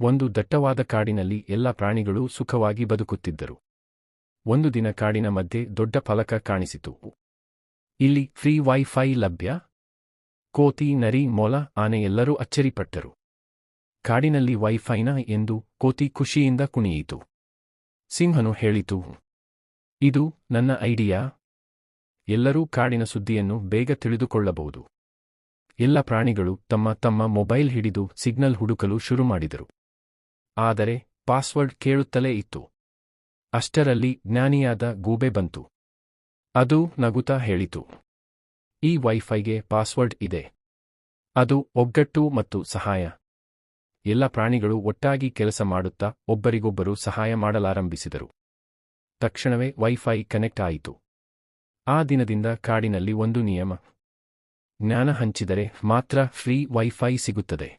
ಒಂದು ದಟ್ಟವಾದ ಕಾಡಿನಲ್ಲಿ ಎಲ್ಲ ಪ್ರಾಣಿಗಳೂ ಸುಖವಾಗಿ ಬದುಕುತ್ತಿದ್ದರು. ಒಂದು ದಿನ ಕಾಡಿನ ಮಧ್ಯೆ ದೊಡ್ಡ ಫಲಕ ಕಾಣಿಸಿತು. ಇಲ್ಲಿ ಫ್ರೀ ವೈಫೈ ಲಭ್ಯ. ಕೋತಿ, ನರಿ, ಮೊಲ, ಆನೆ ಎಲ್ಲರೂ ಅಚ್ಚರಿಪಟ್ಟರು. ಕಾಡಿನಲ್ಲಿ ವೈಫೈನ ಎಂದು ಕೋತಿ ಖುಷಿಯಿಂದ ಕುಣಿಯಿತು. ಸಿಂಹನು ಹೇಳಿತು, ಇದು ನನ್ನ ಐಡಿಯಾ. ಎಲ್ಲರೂ ಕಾಡಿನ ಸುದ್ದಿಯನ್ನು ಬೇಗ ತಿಳಿದುಕೊಳ್ಳಬಹುದು. ಎಲ್ಲ ಪ್ರಾಣಿಗಳು ತಮ್ಮ ತಮ್ಮ ಮೊಬೈಲ್ ಹಿಡಿದು ಸಿಗ್ನಲ್ ಹುಡುಕಲು ಶುರುಮಾಡಿದರು. ಆದರೆ ಪಾಸ್ವರ್ಡ್ ಕೇಳುತ್ತಲೇ ಇತ್ತು. ಅಷ್ಟರಲ್ಲಿ ಜ್ಞಾನಿಯಾದ ಗೂಬೆ ಬಂತು. ಅದು ನಗುತ್ತಾ ಹೇಳಿತು, ಈ ವೈಫೈಗೆ ಪಾಸ್ವರ್ಡ್ ಇದೆ. ಅದು ಒಗ್ಗಟ್ಟು ಮತ್ತು ಸಹಾಯ. ಎಲ್ಲ ಪ್ರಾಣಿಗಳು ಒಟ್ಟಾಗಿ ಕೆಲಸ ಮಾಡುತ್ತಾ ಒಬ್ಬರಿಗೊಬ್ಬರು ಸಹಾಯ ಮಾಡಲಾರಂಭಿಸಿದರು. ತಕ್ಷಣವೇ ವೈಫೈ ಕನೆಕ್ಟ್ ಆಯಿತು. ಆ ದಿನದಿಂದ ಕಾಡಿನಲ್ಲಿ ಒಂದು ನಿಯಮ: ಜ್ಞಾನ ಹಂಚಿದರೆ ಮಾತ್ರ ಫ್ರೀ ವೈಫೈ ಸಿಗುತ್ತದೆ.